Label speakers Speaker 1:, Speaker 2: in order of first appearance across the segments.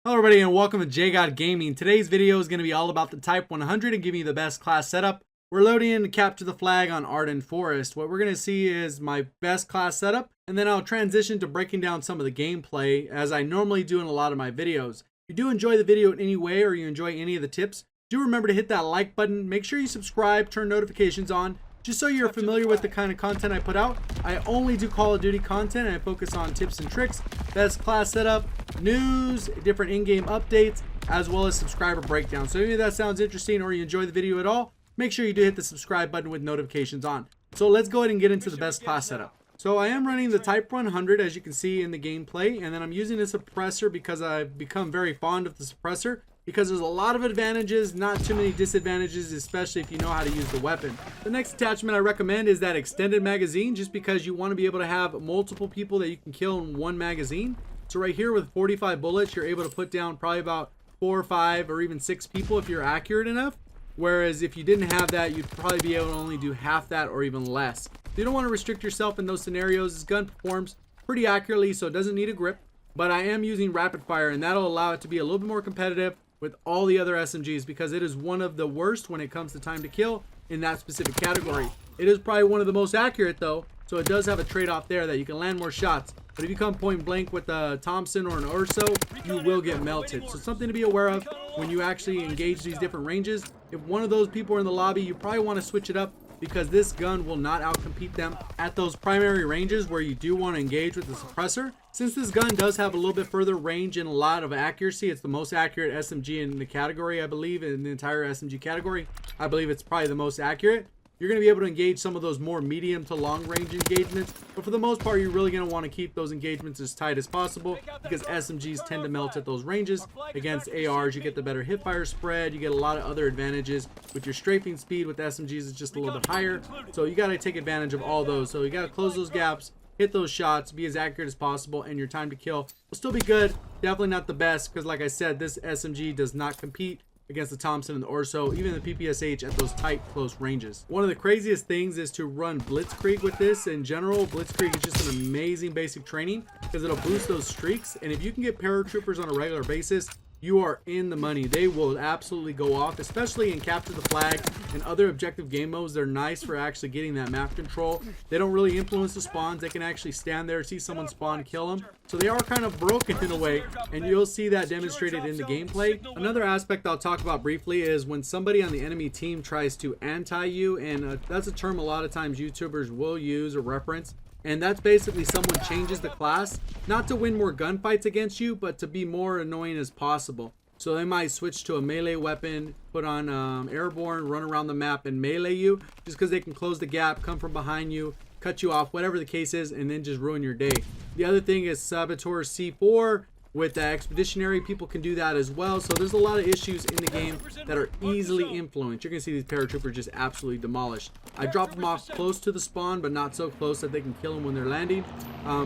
Speaker 1: Hello everybody and welcome to JGod Gaming. Today's video is going to be all about the Type 100 and giving you the best class setup. We're loading in to capture the flag on Arden Forest. What we're going to see is my best class setup, and then I'll transition to breaking down some of the gameplay as I normally do in a lot of my videos. If you do enjoy the video in any way or you enjoy any of the tips, do remember to hit that like button. Make sure you subscribe, turn notifications on, just so you're familiar with the kind of content I put out. I only do Call of Duty content and I focus on tips and tricks, best class setup, news, different in-game updates, as well as subscriber breakdowns. So if that sounds interesting or you enjoy the video at all, make sure you do hit the subscribe button with notifications on. So let's go ahead and get into the best class setup. So I am running the Type 100 as you can see in the gameplay, and then I'm using a suppressor because I've become very fond of the suppressor, because there's a lot of advantages, not too many disadvantages, especially if you know how to use the weapon. The next attachment I recommend is that extended magazine, just because you want to be able to have multiple people that you can kill in one magazine. So right here with 45 bullets, you're able to put down probably about 4 or 5 or even 6 people if you're accurate enough. Whereas if you didn't have that, you'd probably be able to only do half that or even less. You don't want to restrict yourself in those scenarios. This gun performs pretty accurately, so it doesn't need a grip. But I am using rapid fire, and that'll allow it to be a little bit more competitive with all the other SMGs, because it is one of the worst when it comes to time to kill in that specific category. It is probably one of the most accurate though, so it does have a trade-off there that you can land more shots. But if you come point blank with a Thompson or an Urso, you will get melted. So something to be aware of when you actually engage these different ranges. If one of those people are in the lobby, you probably want to switch it up, because this gun will not outcompete them at those primary ranges where you do want to engage with the suppressor. Since this gun does have a little bit further range and a lot of accuracy, it's the most accurate SMG in the category, I believe, in the entire SMG category. I believe it's probably the most accurate. You're going to be able to engage some of those more medium to long range engagements, but for the most part, you're really going to want to keep those engagements as tight as possible, because SMGs tend to melt at those ranges. Against ARs, you get the better hipfire spread, you get a lot of other advantages. With your strafing speed with SMGs, it's just a little bit higher, so you got to take advantage of all those. So you got to close those gaps, hit those shots, be as accurate as possible, and your time to kill will still be good. Definitely not the best, because like I said, this SMG does not compete against the Thompson and the Urso, even the PPSH at those tight, close ranges. One of the craziest things is to run Blitzkrieg with this. In general, Blitzkrieg is just an amazing basic training, because it'll boost those streaks, and if you can get paratroopers on a regular basis, you are in the money. They will absolutely go off, especially in Capture the Flag and other objective game modes. They're nice for actually getting that map control. They don't really influence the spawns. They can actually stand there, see someone spawn, kill them. So they are kind of broken in a way, and you'll see that demonstrated in the gameplay. Another aspect I'll talk about briefly is when somebody on the enemy team tries to anti you, and that's a term a lot of times YouTubers will use or reference. And that's basically someone changes the class, not to win more gunfights against you, but to be more annoying as possible. So they might switch to a melee weapon, put on airborne, run around the map and melee you, just because they can close the gap, come from behind you, cut you off, whatever the case is, and then just ruin your day. The other thing is Saboteur C4. With the Expeditionary, people can do that as well. So there's a lot of issues in the game that are easily influenced. You're going to see these paratroopers just absolutely demolished. I drop them off close to the spawn, but not so close that they can kill them when they're landing.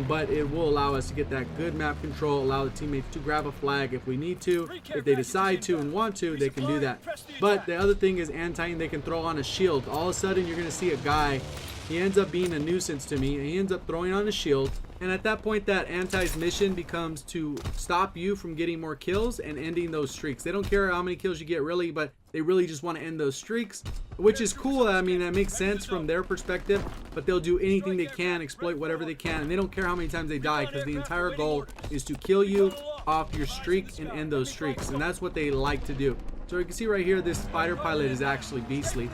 Speaker 1: But it will allow us to get that good map control, allow the teammates to grab a flag if we need to. If they decide to and want to, they can do that. But the other thing is anti-ing. They can throw on a shield. All of a sudden, you're going to see a guy. He ends up being a nuisance to me, and he ends up throwing on a shield. And at that point, that anti's mission becomes to stop you from getting more kills and ending those streaks. They don't care how many kills you get really, but they really just want to end those streaks, which is cool. I mean, that makes sense from their perspective, but they'll do anything they can, exploit whatever they can, and they don't care how many times they die, because the entire goal is to kill you off your streak and end those streaks, and that's what they like to do. So you can see right here, this fighter pilot is actually beastly,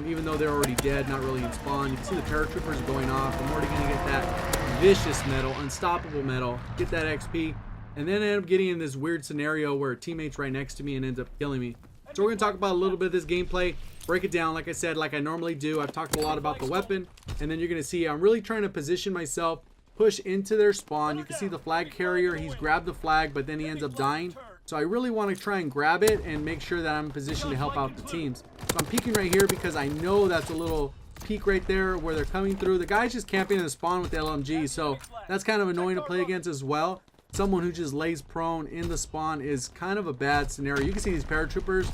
Speaker 1: even though they're already dead, not really in spawn. You can see the paratroopers going off. I'm already going to get that vicious medal, unstoppable medal, get that XP, and then I end up getting in this weird scenario where a teammate's right next to me and ends up killing me. So we're going to talk about a little bit of this gameplay, break it down like I said, like I normally do. I've talked a lot about the weapon, and then you're going to see I'm really trying to position myself, push into their spawn. You can see the flag carrier, he's grabbed the flag, but then he ends up dying. So I really want to try and grab it and make sure that I'm in position to help out the teams. So I'm peeking right here because I know that's a little peak right there where they're coming through. The guy's just camping in the spawn with the LMG, so that's kind of annoying to play against as well. Someone who just lays prone in the spawn is kind of a bad scenario. You can see these paratroopers.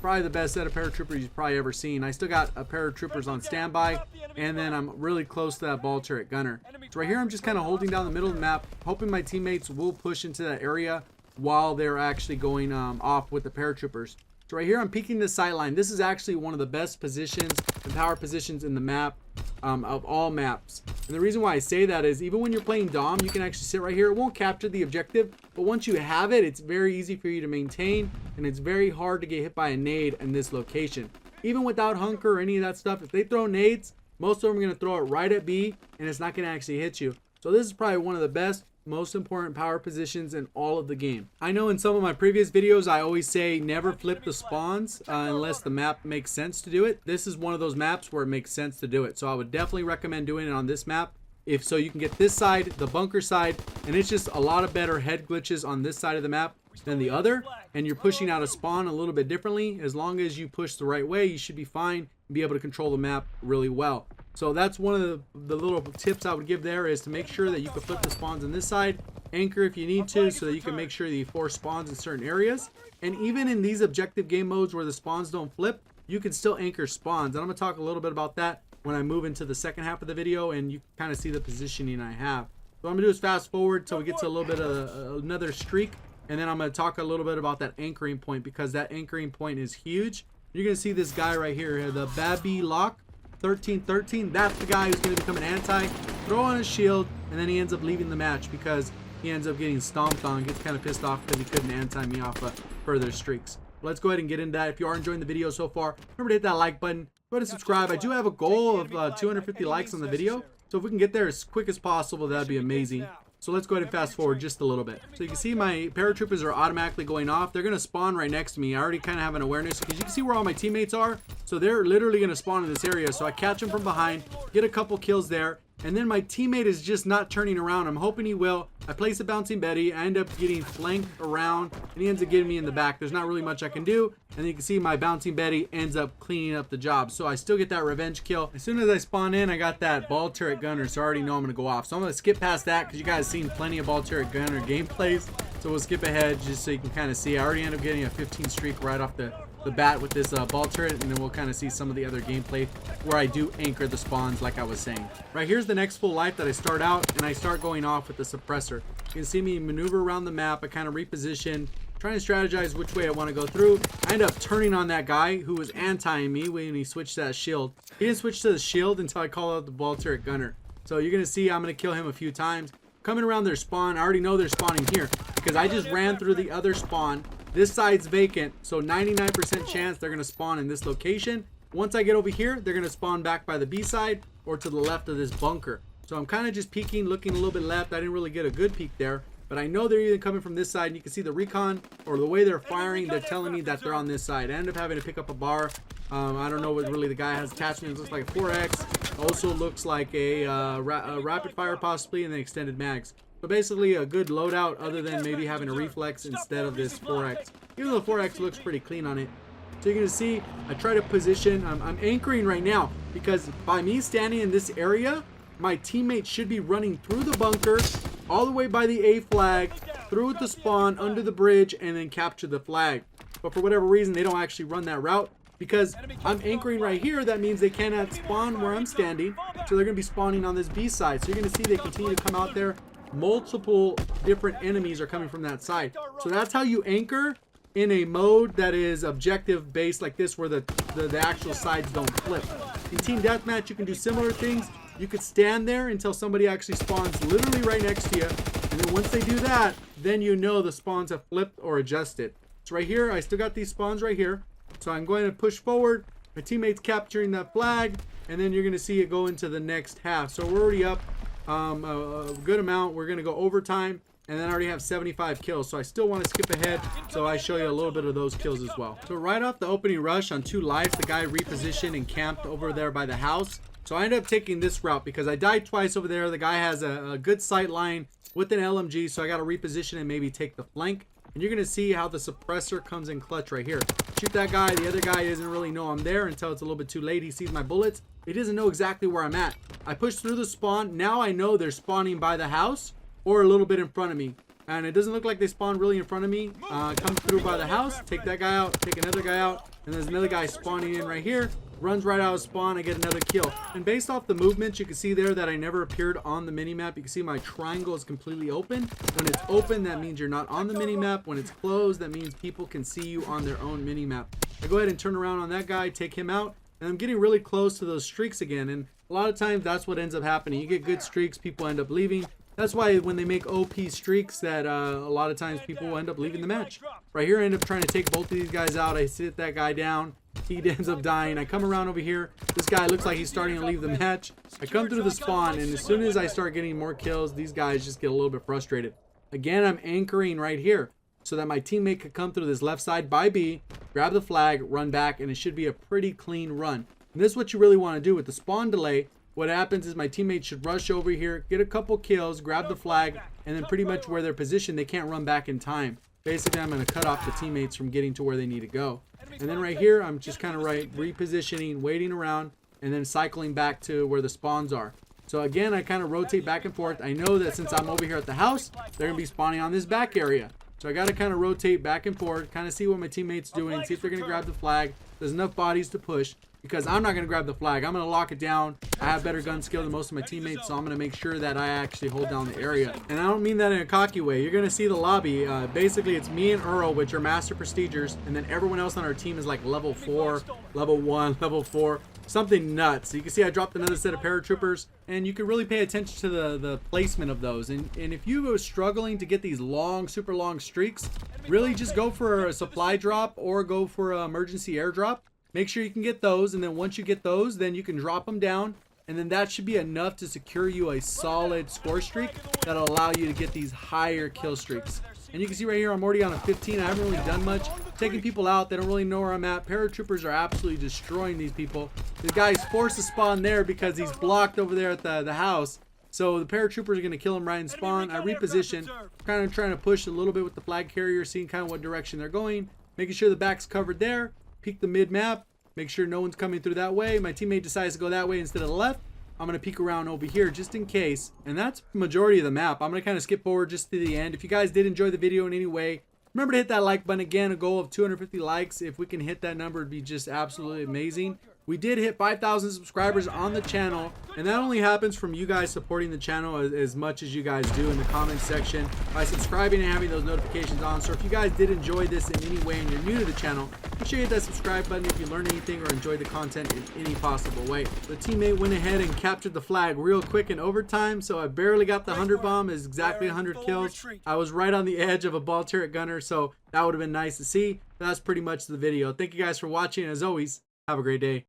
Speaker 1: Probably the best set of paratroopers you've probably ever seen. I still got a paratroopers on standby, and then I'm really close to that ball turret gunner. So right here I'm just kind of holding down the middle of the map, hoping my teammates will push into that area while they're actually going off with the paratroopers. So right here, I'm peeking the sight line. This is actually one of the best positions and power positions in the map, of all maps. And the reason why I say that is even when you're playing Dom, you can actually sit right here. It won't capture the objective, but once you have it, it's very easy for you to maintain, and it's very hard to get hit by a nade in this location. Even without Hunker or any of that stuff, if they throw nades, most of them are going to throw it right at B, and it's not going to actually hit you. So this is probably one of the best, most important power positions in all of the game. I know in some of my previous videos I always say never flip the spawns unless the map makes sense to do it. This is one of those maps where it makes sense to do it, so I would definitely recommend doing it on this map, if so you can get this side, the bunker side, and it's just a lot of better head glitches on this side of the map than the other, and you're pushing out a spawn a little bit differently. As long as you push the right way, you should be fine and be able to control the map really well. So that's one of the little tips I would give there, is to make sure that you can flip the spawns on this side, anchor if you need to, so that you can make sure that you force spawns in certain areas. And even in these objective game modes where the spawns don't flip, you can still anchor spawns. And I'm going to talk a little bit about that when I move into the second half of the video, and you kind of see the positioning I have. So what I'm going to do is fast forward till we get to a little bit of another streak, and then I'm going to talk a little bit about that anchoring point, because that anchoring point is huge. You're going to see this guy right here, the Babby Lock 1313. That's the guy who's going to become an anti, throw on his shield, and then he ends up leaving the match because he ends up getting stomped on, gets kind of pissed off because he couldn't anti me off of further streaks. Let's go ahead and get into that. If you are enjoying the video so far, remember to hit that like button. Go ahead and subscribe. I do have a goal of 250 likes on the video, so if we can get there as quick as possible, that'd be amazing. So let's go ahead and fast forward just a little bit. So you can see my paratroopers are automatically going off. They're going to spawn right next to me. I already kind of have an awareness because you can see where all my teammates are. So they're literally going to spawn in this area. So I catch them from behind, get a couple kills there. And then my teammate is just not turning around. I'm hoping he will. I place a bouncing Betty. I end up getting flanked around, and he ends up getting me in the back. There's not really much I can do. And then you can see my bouncing Betty ends up cleaning up the job. So I still get that revenge kill. As soon as I spawn in, I got that ball turret gunner, so I already know I'm going to go off. So I'm going to skip past that because you guys have seen plenty of ball turret gunner gameplays. So we'll skip ahead just so you can kind of see. I already end up getting a 15 streak right off the bat with this ball turret, and then we'll kind of see some of the other gameplay where I do anchor the spawns like I was saying. Right, here's the next full life that I start out, and I start going off with the suppressor. You can see me maneuver around the map. I kind of reposition, trying to strategize which way I want to go through. I end up turning on that guy who was anti-ing me when he switched to that shield. He didn't switch to the shield until I call out the ball turret gunner. So you're going to see I'm going to kill him a few times. Coming around their spawn, I already know they're spawning here because I just ran through the other spawn. This side's vacant, so 99% chance they're going to spawn in this location. Once I get over here, they're going to spawn back by the B side or to the left of this bunker. So I'm kind of just peeking, looking a little bit left. I didn't really get a good peek there, but I know they're either coming from this side, and you can see the recon or the way they're firing, they're telling me that they're on this side. I end up having to pick up a bar. I don't know what really the guy has attachments. It looks like a 4X. Also looks like a rapid fire possibly, and then extended mags. So basically a good loadout other than maybe having a reflex instead of this 4X. Even though the 4X looks pretty clean on it. So you're going to see I try to position. I'm anchoring right now because by me standing in this area, my teammate should be running through the bunker all the way by the A flag, through at the spawn, under the bridge, and then capture the flag. But for whatever reason, they don't actually run that route. Because I'm anchoring right here, that means they cannot spawn where I'm standing. So they're going to be spawning on this B side. So you're going to see they continue to come out there. Multiple different enemies are coming from that side. So that's how you anchor in a mode that is objective based like this, where the actual sides don't flip. In Team Deathmatch, you can do similar things. You could stand there until somebody actually spawns literally right next to you. And then once they do that, then you know the spawns have flipped or adjusted. So right here, I still got these spawns right here. So I'm going to push forward. My teammate's capturing that flag, and then you're going to see it go into the next half. So we're already up a good amount. We're going to go overtime, and then I already have 75 kills. So I still want to skip ahead, so I show you a little bit of those kills as well. So right off the opening rush on 2 lives, the guy repositioned and camped over there by the house. So I ended up taking this route because I died twice over there. The guy has a good sight line with an LMG, so I got to reposition and maybe take the flank. And you're going to see how the suppressor comes in clutch right here. Shoot that guy. The other guy doesn't really know I'm there until it's a little bit too late. He sees my bullets. He doesn't know exactly where I'm at. I push through the spawn. Now I know they're spawning by the house or a little bit in front of me. And it doesn't look like they spawn really in front of me. Come through by the house. Take that guy out. Take another guy out. And there's another guy spawning in right here. runs right out of spawn. I get another kill. And based off the movements, you can see there that I never appeared on the minimap. You can see my triangle is completely open. When it's open, that means you're not on the minimap. When it's closed, that means people can see you on their own minimap. I go ahead and turn around on that guy, take him out, and I'm getting really close to those streaks again. And a lot of times that's what ends up happening. You get good streaks, people end up leaving. That's why when they make OP streaks that a lot of times people will end up leaving the match. Right here I end up trying to take both of these guys out. I sit that guy down. He ends up dying. I come around over here. This guy looks like he's starting to leave the match. I come through the spawn, and as soon as I start getting more kills, these guys just get a little bit frustrated. Again, I'm anchoring right here so that my teammate could come through this left side by B, grab the flag, run back, and it should be a pretty clean run. And this is what you really want to do with the spawn delay. What happens is my teammates should rush over here, get a couple kills, grab the flag, and then pretty much where they're positioned, they can't run back in time. Basically, I'm going to cut off the teammates from getting to where they need to go. And then right here, I'm just kind of repositioning, waiting around, and then cycling back to where the spawns are. So again, I kind of rotate back and forth. I know that since I'm over here at the house, they're going to be spawning on this back area. So I got to kind of rotate back and forth, kind of see what my teammates doing, see if they're going to grab the flag. There's enough bodies to push. Because I'm not going to grab the flag. I'm going to lock it down. I have better gun skill than most of my teammates, so I'm going to make sure that I actually hold down the area. And I don't mean that in a cocky way. You're going to see the lobby. Basically, it's me and Earl, which are Master Prestigers, and then everyone else on our team is like level 4, level 1, level 4. Something nuts. So you can see I dropped another set of paratroopers, and you can really pay attention to the placement of those. And if you are struggling to get these long, super long streaks, really just go for a supply drop or go for an emergency airdrop. Make sure you can get those, and then once you get those, then you can drop them down, and then that should be enough to secure you a solid score streak that'll allow you to get these higher kill streaks. And you can see right here, I'm already on a 15. I haven't really done much. Taking people out, they don't really know where I'm at. Paratroopers are absolutely destroying these people. The guy's forced to spawn there because he's blocked over there at the house. So the paratroopers are going to kill him right in spawn. I reposition, kind of trying to push a little bit with the flag carrier, seeing kind of what direction they're going, making sure the back's covered there. Peek the mid map, make sure no one's coming through that way. My teammate decides to go that way instead of the left. I'm going to peek around over here just in case. And that's the majority of the map. I'm going to kind of skip forward just to the end. If you guys did enjoy the video in any way, remember to hit that like button. Again, a goal of 250 likes. If we can hit that number, it'd be just absolutely amazing. We did hit 5,000 subscribers on the channel, and that only happens from you guys supporting the channel as much as you guys do in the comments section by subscribing and having those notifications on. So if you guys did enjoy this in any way and you're new to the channel, make sure you hit that subscribe button if you learned anything or enjoyed the content in any possible way. The teammate went ahead and captured the flag real quick in overtime, so I barely got the 100 bomb. Is exactly 100 kills. I was right on the edge of a ball turret gunner, so that would have been nice to see. But that's pretty much the video. Thank you guys for watching. As always, have a great day.